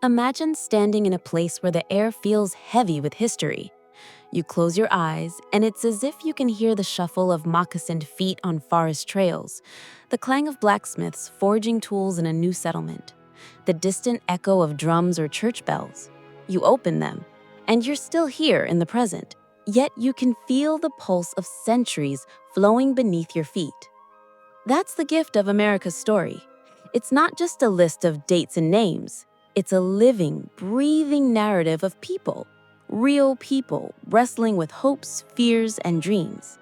Imagine standing in a place where the air feels heavy with history. You close your eyes, and it's as if you can hear the shuffle of moccasined feet on forest trails, the clang of blacksmiths forging tools in a new settlement, the distant echo of drums or church bells. You open them, and you're still here in the present, yet you can feel the pulse of centuries flowing beneath your feet. That's the gift of America's story. It's not just a list of dates and names. It's a living, breathing narrative of people, real people wrestling with hopes, fears, and dreams.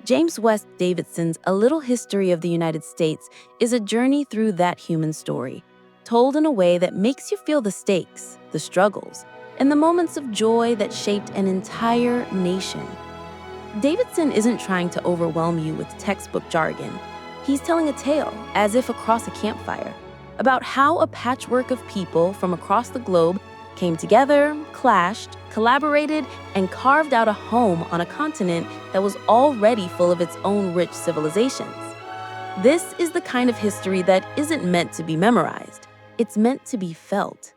James West Davidson's A Little History of the United States is a journey through that human story, told in a way that makes you feel the stakes, the struggles, and the moments of joy that shaped an entire nation. Davidson isn't trying to overwhelm you with textbook jargon. He's telling a tale, as if across a campfire, about how a patchwork of people from across the globe came together, clashed, collaborated, and carved out a home on a continent that was already full of its own rich civilizations. This is the kind of history that isn't meant to be memorized. It's meant to be felt.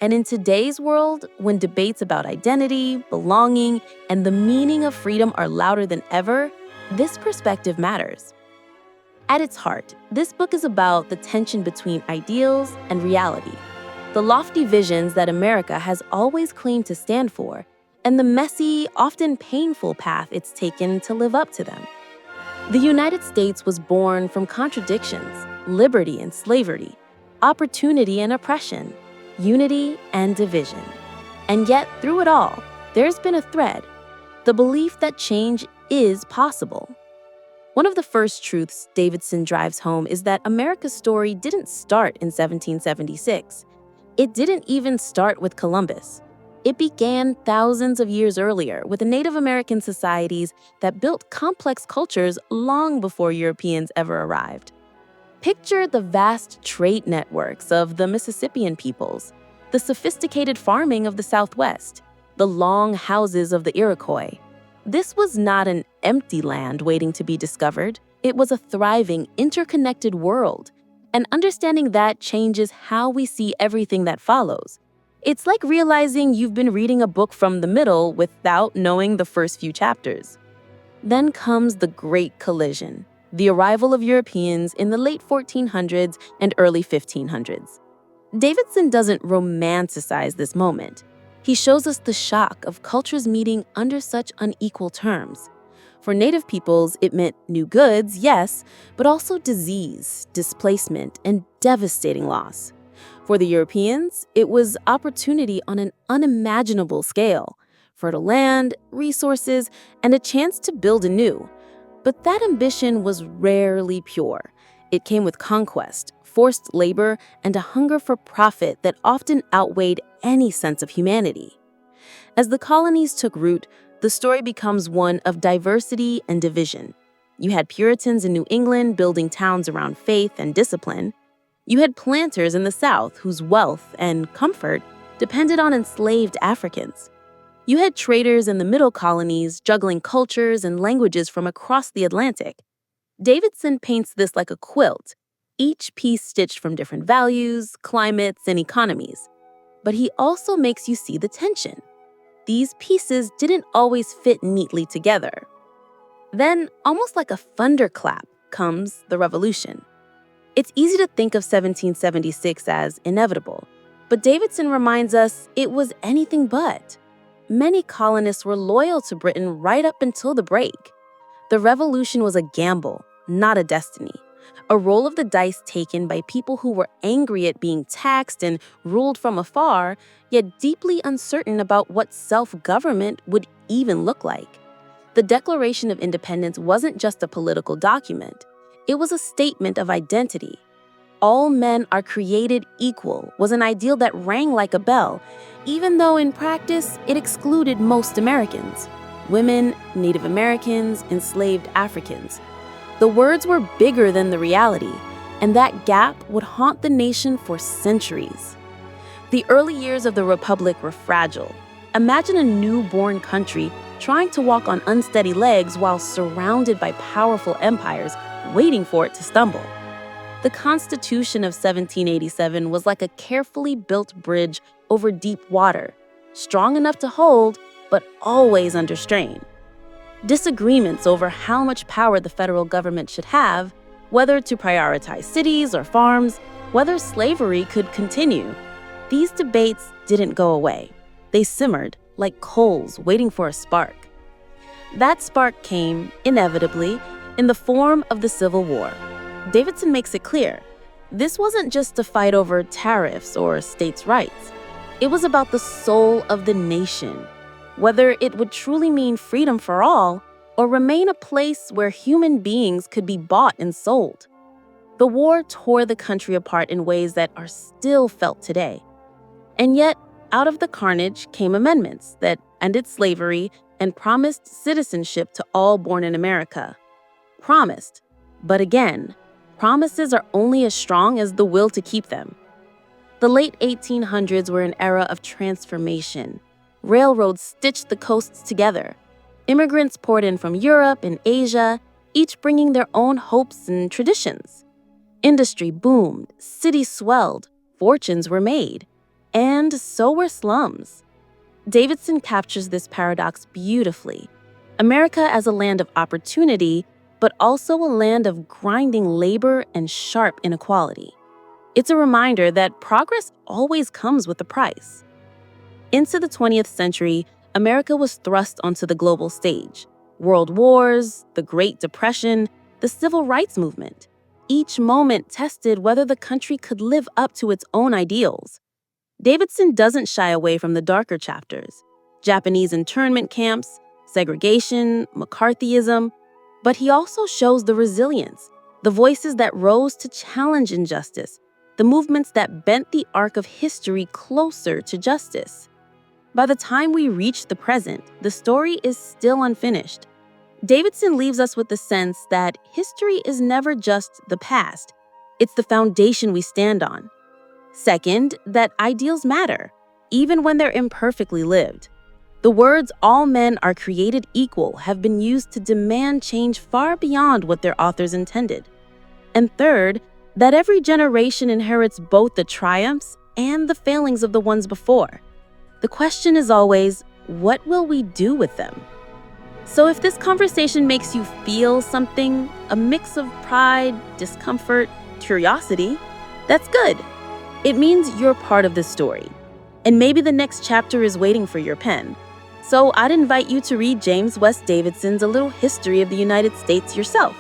And in today's world, when debates about identity, belonging, and the meaning of freedom are louder than ever, this perspective matters. At its heart, this book is about the tension between ideals and reality, the lofty visions that America has always claimed to stand for, and the messy, often painful path it's taken to live up to them. The United States was born from contradictions, liberty and slavery, opportunity and oppression, unity and division. And yet, through it all, there's been a thread, the belief that change is possible. One of the first truths Davidson drives home is that America's story didn't start in 1776. It didn't even start with Columbus. It began thousands of years earlier with the Native American societies that built complex cultures long before Europeans ever arrived. Picture the vast trade networks of the Mississippian peoples, the sophisticated farming of the Southwest, the long houses of the Iroquois. This was not an empty land waiting to be discovered. It was a thriving, interconnected world. And understanding that changes how we see everything that follows. It's like realizing you've been reading a book from the middle without knowing the first few chapters. Then comes the Great Collision, the arrival of Europeans in the late 1400s and early 1500s. Davidson doesn't romanticize this moment. He shows us the shock of cultures meeting under such unequal terms. For Native peoples, it meant new goods, yes, but also disease, displacement, and devastating loss. For the Europeans, it was opportunity on an unimaginable scale, fertile land, resources, and a chance to build anew. But that ambition was rarely pure. It came with conquest, forced labor, and a hunger for profit that often outweighed any sense of humanity. As the colonies took root, the story becomes one of diversity and division. You had Puritans in New England building towns around faith and discipline. You had planters in the South whose wealth and comfort depended on enslaved Africans. You had traders in the middle colonies juggling cultures and languages from across the Atlantic. Davidson paints this like a quilt, each piece stitched from different values, climates, and economies. But he also makes you see the tension. These pieces didn't always fit neatly together. Then, almost like a thunderclap, comes the revolution. It's easy to think of 1776 as inevitable, but Davidson reminds us it was anything but. Many colonists were loyal to Britain right up until the break. The revolution was a gamble, not a destiny. A roll of the dice taken by people who were angry at being taxed and ruled from afar, yet deeply uncertain about what self-government would even look like. The Declaration of Independence wasn't just a political document. It was a statement of identity. All men are created equal was an ideal that rang like a bell, even though in practice it excluded most Americans: women, Native Americans, enslaved Africans. The words were bigger than the reality, and that gap would haunt the nation for centuries. The early years of the Republic were fragile. Imagine a newborn country trying to walk on unsteady legs while surrounded by powerful empires, waiting for it to stumble. The Constitution of 1787 was like a carefully built bridge over deep water, strong enough to hold, but always under strain. Disagreements over how much power the federal government should have, whether to prioritize cities or farms, whether slavery could continue, these debates didn't go away. They simmered like coals waiting for a spark. That spark came, inevitably, in the form of the Civil War. Davidson makes it clear, this wasn't just a fight over tariffs or states' rights. It was about the soul of the nation, whether it would truly mean freedom for all or remain a place where human beings could be bought and sold. The war tore the country apart in ways that are still felt today. And yet, out of the carnage came amendments that ended slavery and promised citizenship to all born in America. Promised, but again, promises are only as strong as the will to keep them. The late 1800s were an era of transformation. Railroads stitched the coasts together. Immigrants poured in from Europe and Asia, each bringing their own hopes and traditions. Industry boomed, cities swelled, fortunes were made, and so were slums. Davidson captures this paradox beautifully. America as a land of opportunity, but also a land of grinding labor and sharp inequality. It's a reminder that progress always comes with a price. Into the 20th century, America was thrust onto the global stage. World wars, the Great Depression, the Civil Rights Movement. Each moment tested whether the country could live up to its own ideals. Davidson doesn't shy away from the darker chapters: Japanese internment camps, segregation, McCarthyism, but he also shows the resilience, the voices that rose to challenge injustice, the movements that bent the arc of history closer to justice. By the time we reach the present, the story is still unfinished. Davidson leaves us with the sense that history is never just the past, it's the foundation we stand on. Second, that ideals matter, even when they're imperfectly lived. The words "all men are created equal" have been used to demand change far beyond what their authors intended. And third, that every generation inherits both the triumphs and the failings of the ones before. The question is always, what will we do with them? So if this conversation makes you feel something, a mix of pride, discomfort, curiosity, that's good. It means you're part of this story. And maybe the next chapter is waiting for your pen. So I'd invite you to read James West Davidson's A Little History of the United States yourself.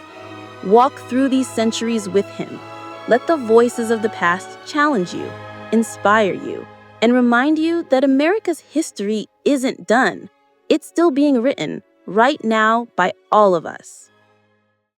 Walk through these centuries with him. Let the voices of the past challenge you, inspire you, and remind you that America's history isn't done. It's still being written right now by all of us.